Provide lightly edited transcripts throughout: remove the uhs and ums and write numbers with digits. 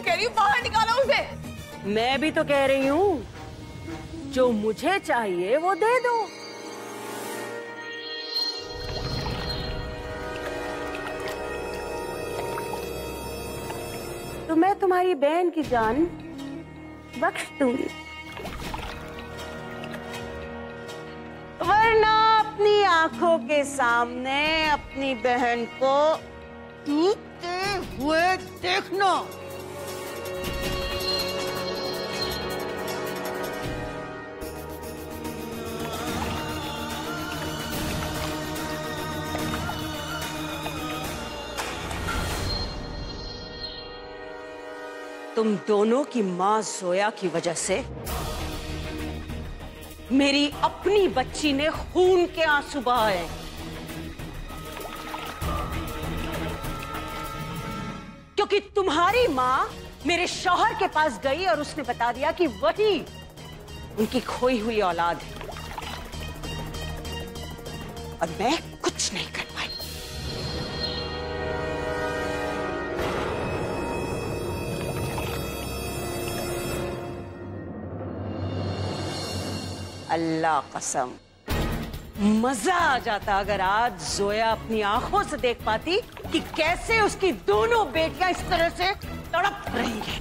कह रही हूँ बाहर निकालो उसे। मैं भी तो कह रही हूँ, जो मुझे चाहिए वो दे दो। तो मैं तुम्हारी बहन की जान बख्श दूंगी, वरना अपनी आंखों के सामने अपनी बहन को टूटते हुए देखना। तुम दोनों की मां जोया की वजह से मेरी अपनी बच्ची ने खून के आंसू बहाए। क्योंकि तुम्हारी मां मेरे शौहर के पास गई और उसने बता दिया कि वही उनकी खोई हुई औलाद है, और मैं कुछ नहीं कर पाई। अल्लाह कसम, मजा आ जाता अगर आज जोया अपनी आंखों से देख पाती कि कैसे उसकी दोनों बेटियां इस तरह से तड़प रही हैं।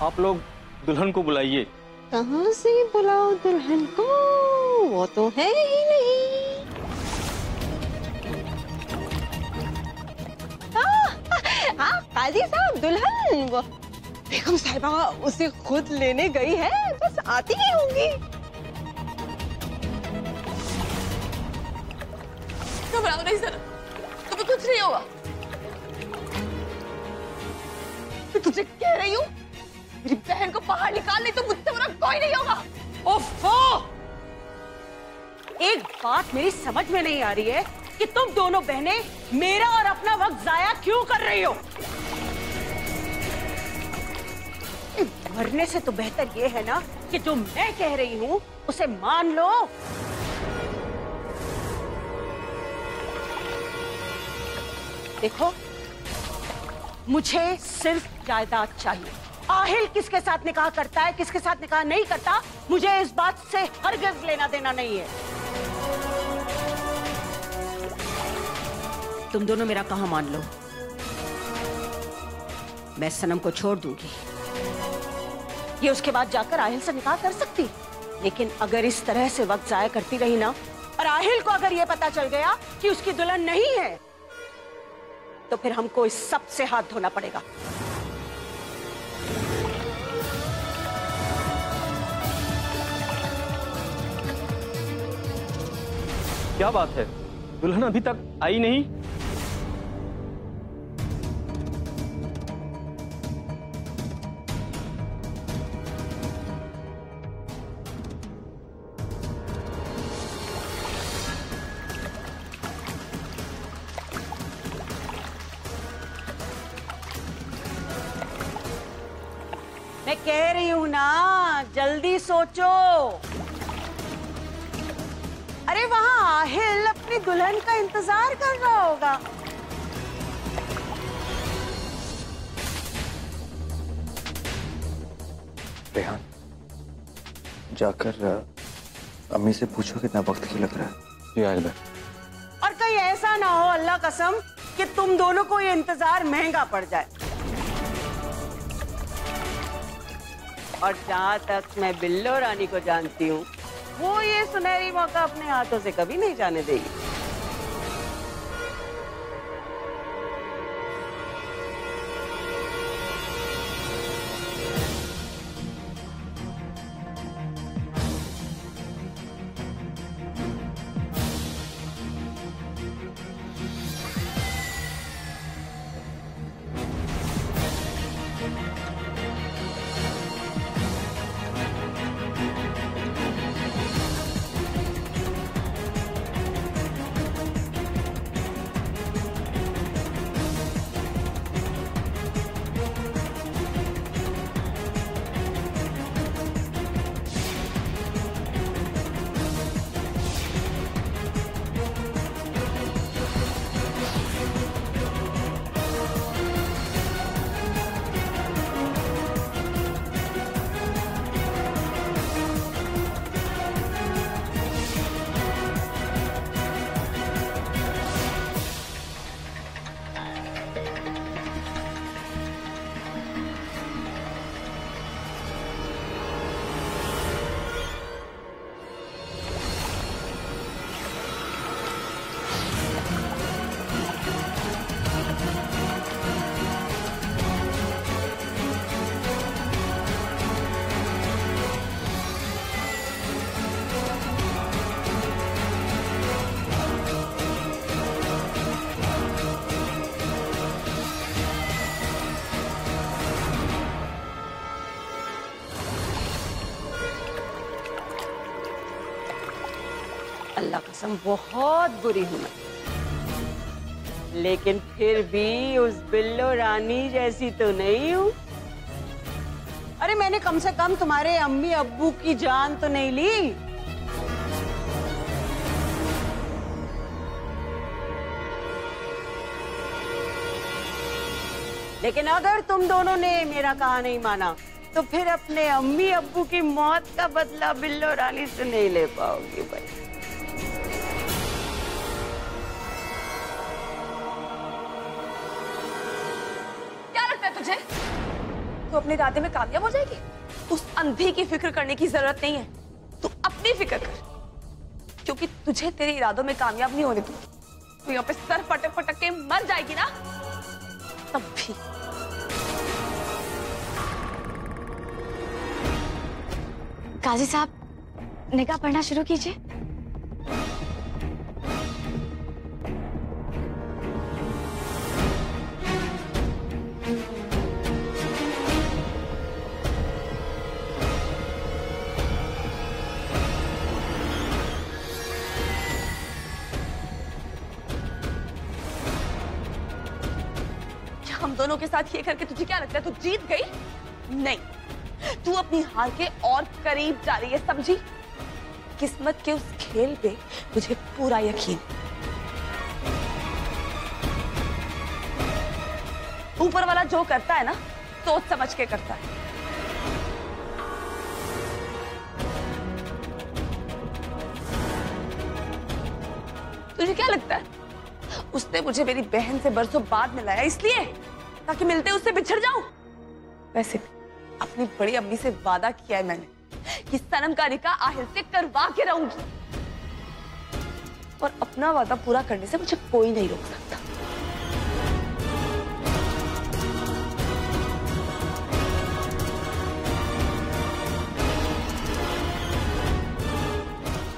आप लोग दुल्हन को बुलाइए। कहाँ से बुलाओ दुल्हन को, वो तो है ही नहीं। हाँ काजी साहब, दुल्हन वो बेगम साहिबा उसे खुद लेने गई है, बस आती ही होंगी। घबराओ नहीं सर, तुम्हें कुछ नहीं होगा। मैं तुझे कह रही हूँ, मेरी बहन को बाहर निकाल, नहीं तो मुझसे बुरा कोई नहीं होगा। ओफो! एक बात मेरी समझ में नहीं आ रही है कि तुम दोनों बहनें मेरा और अपना वक्त जाया क्यों कर रही हो। मरने से तो बेहतर ये है ना कि जो मैं कह रही हूं उसे मान लो। देखो, मुझे सिर्फ जायदाद चाहिए। आहिल किसके साथ निकाह करता है, किसके साथ निकाह नहीं करता, मुझे इस बात से हरगिज़ लेना देना नहीं है। तुम दोनों मेरा कहा मान लो, मैं सनम को छोड़ दूंगी, ये उसके बाद जाकर आहिल से निकाह कर सकती। लेकिन अगर इस तरह से वक्त जाया करती रही ना, और आहिल को अगर ये पता चल गया कि उसकी दुल्हन नहीं है, तो फिर हमको इस सब से हाथ धोना पड़ेगा। क्या बात है, दुल्हन अभी तक आई नहीं? मैं कह रही हूं ना, जल्दी सोचो। अरे वहां आहिल अपनी दुल्हन का इंतजार कर रहा होगा। रेहान, जाकर अम्मी से पूछो कितना वक्त क्यों लग रहा है। जी आहिल। और कहीं ऐसा ना हो अल्लाह कसम कि तुम दोनों को ये इंतजार महंगा पड़ जाए। और जहां तक मैं बिल्लो रानी को जानती हूँ, वो ये सुनहरी मौका अपने हाथों से कभी नहीं जाने देगी। अल्लाह कसम बहुत बुरी हूं मैं, लेकिन फिर भी उस बिल्लो रानी जैसी तो नहीं हूं। अरे मैंने कम से कम तुम्हारे अम्मी अब्बू की जान तो नहीं ली। लेकिन अगर तुम दोनों ने मेरा कहा नहीं माना तो फिर अपने अम्मी अब्बू की मौत का बदला बिल्लो रानी से नहीं ले पाओगी भाई। क्या लगता है तुझे तू अपने इरादे में कामयाब हो जाएगी? उस अंधी की फिक्र करने की जरूरत नहीं है, तू अपनी फिक्र कर, क्योंकि तुझे तेरे इरादों में कामयाब नहीं होने दूंगी। तू यहाँ पे सर फटक फटक के मर जाएगी ना, तब भी। काजी साहब निकाह पढ़ना शुरू कीजिए। हम दोनों के साथ ये करके तुझे क्या लगता है तू जीत गई? नहीं, तू अपनी हार के और करीब जा रही है, समझी? किस्मत के उस खेल पे मुझे पूरा यकीन। ऊपर वाला जो करता है ना, सोच समझ के करता है। तुझे क्या लगता है उसने मुझे मेरी बहन से बरसों बाद मिलाया इसलिए ताकि मिलते उससे बिछड़ जाऊं? वैसे अपनी बड़ी अम्मी से वादा किया है मैंने कि सनम का निकाह आहिल से करवा के रहूंगी, और अपना वादा पूरा करने से मुझे कोई नहीं रोक सकता।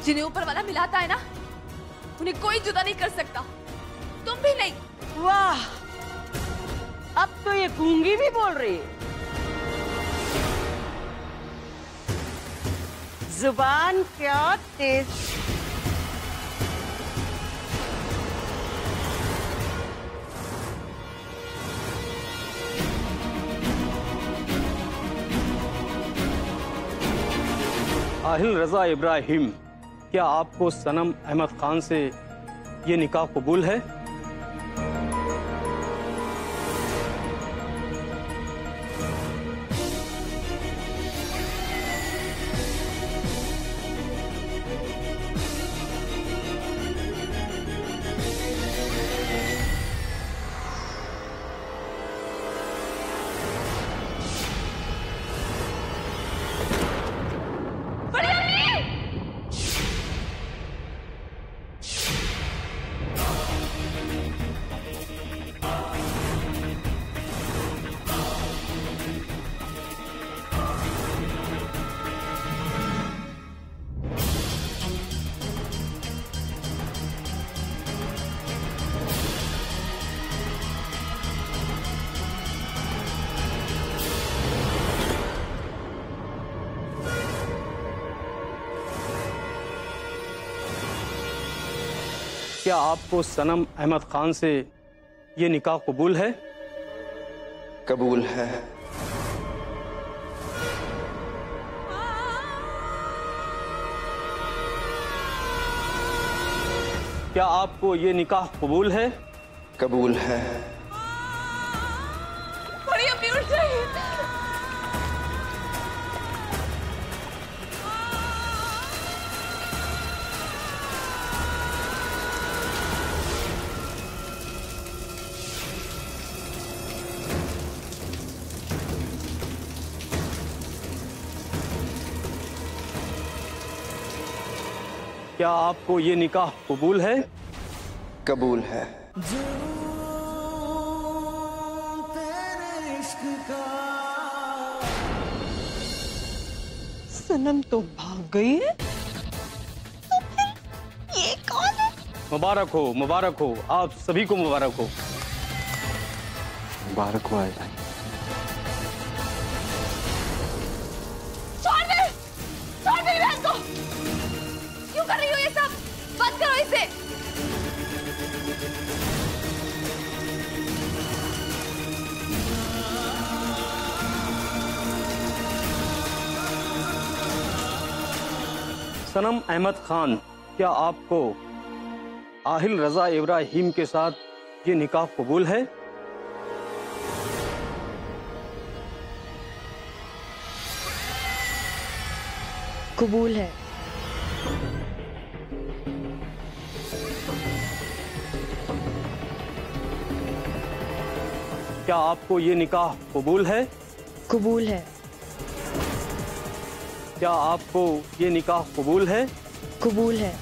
जिन्हें ऊपर वाला मिलाता है ना, उन्हें कोई जुदा नहीं कर सकता, तुम भी नहीं। वाह, अब तो ये गूंगी भी बोल रही है। जुबान क्या तेज। आहिल रजा इब्राहिम, क्या आपको सनम अहमद खान से ये निकाह कबूल है? क्या आपको सनम अहमद खान से ये निकाह कबूल है? कबूल है। क्या आपको ये निकाह कबूल है? कबूल है। बड़ी अम्मी उठ जाइए। क्या आपको ये निकाह कबूल है? कबूल है। सनम तो भाग गई है, तो फिर ये कौन है? मुबारक हो, मुबारक हो, आप सभी को मुबारक हो। मुबारक हो आए। छोड़ दे मेरी बहन को। क्यों कर रही हो ये सब? सनम अहमद खान, क्या आपको आहिल रजा इब्राहिम के साथ ये निकाह कबूल है? कबूल है। क्या आपको ये निकाह कबूल है? कबूल है। क्या आपको ये निकाह कबूल है? कबूल है।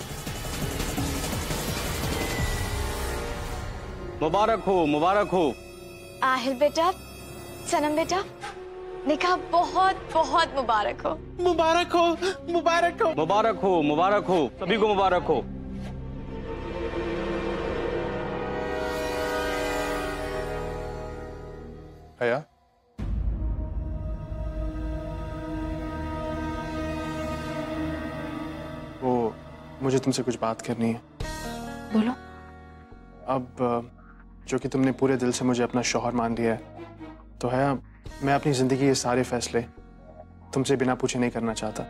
मुबारक हो, मुबारक हो। आहिल बेटा, सनम बेटा, निकाह बहुत बहुत मुबारक हो। मुबारक हो, मुबारक हो। मुबारक हो, मुबारक हो, सभी को मुबारक हो। हया, वो मुझे तुमसे कुछ बात करनी है। बोलो। अब जो कि तुमने पूरे दिल से मुझे अपना शौहर मान लिया है, तो हया, मैं अपनी जिंदगी के सारे फैसले तुमसे बिना पूछे नहीं करना चाहता।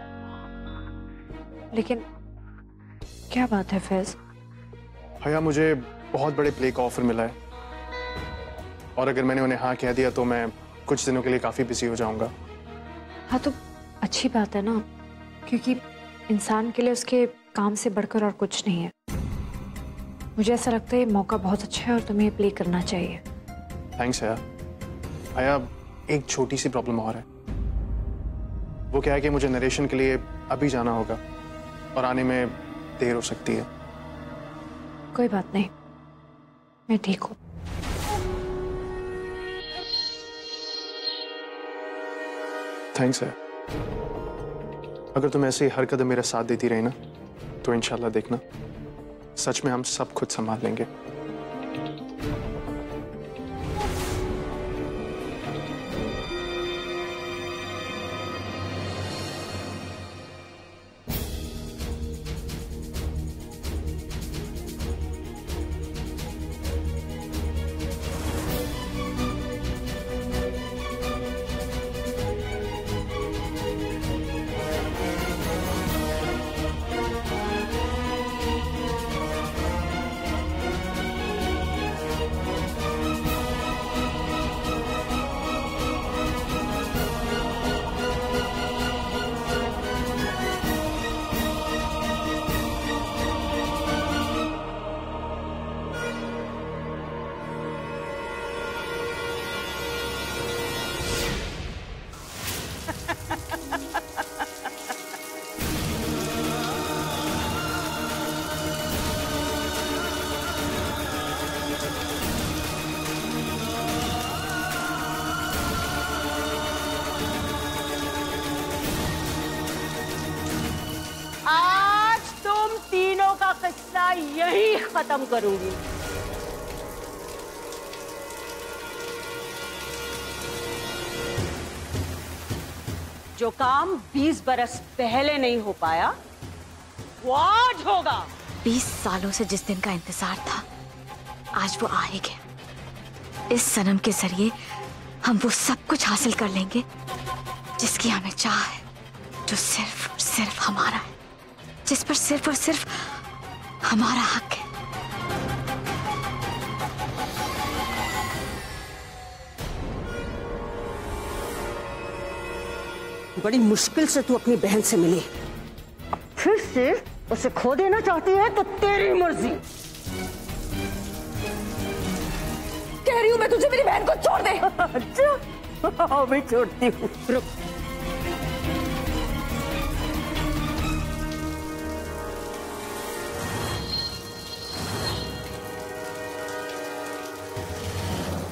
लेकिन क्या बात है फैज? हया, मुझे बहुत बड़े प्ले का ऑफर मिला है और अगर मैंने उन्हें हाँ कह दिया तो मैं कुछ दिनों के लिए काफी बिजी हो जाऊंगा। हाँ तो अच्छी बात है ना, क्योंकि इंसान के लिए उसके काम से बढ़कर और कुछ नहीं है। मुझे ऐसा लगता है ये मौका बहुत अच्छा है और तुम्हें प्ले करना चाहिए। थैंक्स हया। हया, एक छोटी सी प्रॉब्लम और है। वो क्या है कि मुझे नरेशन के लिए अभी जाना होगा और आने में देर हो सकती है। कोई बात नहीं, मैं ठीक हूँ। थैंक्स है। अगर तुम ऐसे ही हर कदम मेरा साथ देती रही ना, तो इंशाल्लाह देखना, सच में हम सब खुद संभाल लेंगे। किस्सा यही खत्म करूंगी। जो काम 20 बरस पहले नहीं हो पाया वो आज होगा। 20 सालों से जिस दिन का इंतजार था आज वो आ ही गया। इस सनम के जरिए हम वो सब कुछ हासिल कर लेंगे जिसकी हमें चाह है, जो सिर्फ और सिर्फ हमारा है, जिस पर सिर्फ और सिर्फ हमारा हक है। बड़ी मुश्किल से तू अपनी बहन से मिली, अब फिर से उसे खो देना चाहती है तो तेरी मर्जी। कह रही हूं मैं तुझे, मेरी बहन को छोड़ दे। अच्छा मैं छोड़ती हूँ, रुक।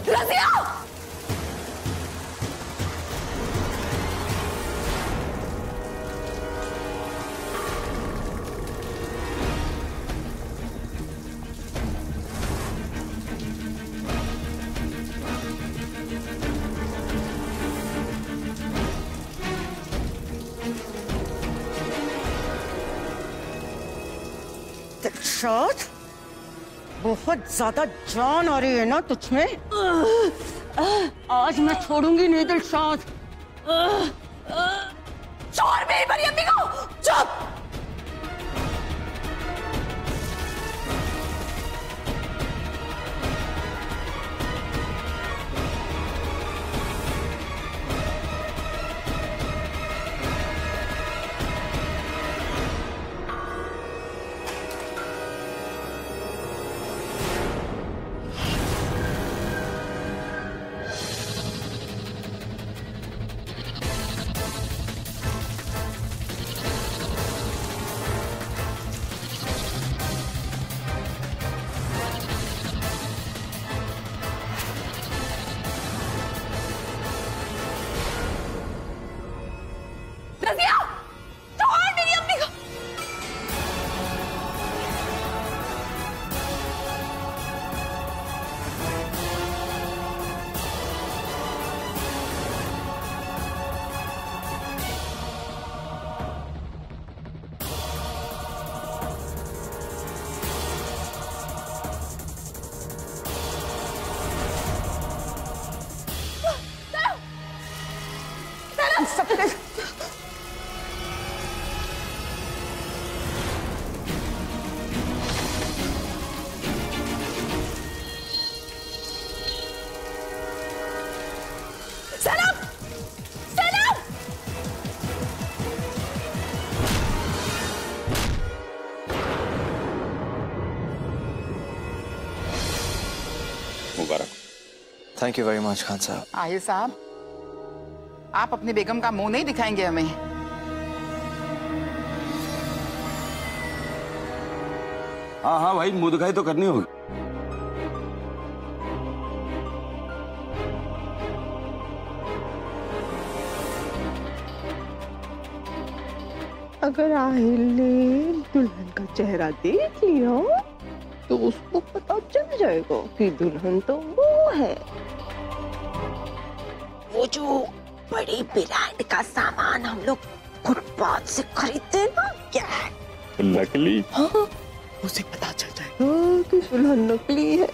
रज़िया! दिलशाद, बहुत ज्यादा जान आ रही है ना तुझमें? आज मैं छोड़ूंगी नहीं दिलशाद। छोड़ मेरी बड़ी अम्मी को, चुप। Thank you very much Khan साहब। आहिल साहब, आप अपनी बेगम का मुंह नहीं दिखाएंगे हमें? हाँ हाँ भाई, मुंह दिखाई तो करनी होगी। अगर आहिल ने दुल्हन का चेहरा देख लिया तो उसको पता चल जाएगा कि दुल्हन तो वो है। वो जो बड़ी ब्रांड का सामान हम लोग फुटपाथ से खरीदते ना, क्या नकली? हाँ, उसे पता चल जाएगा कि दुल्हन नकली है।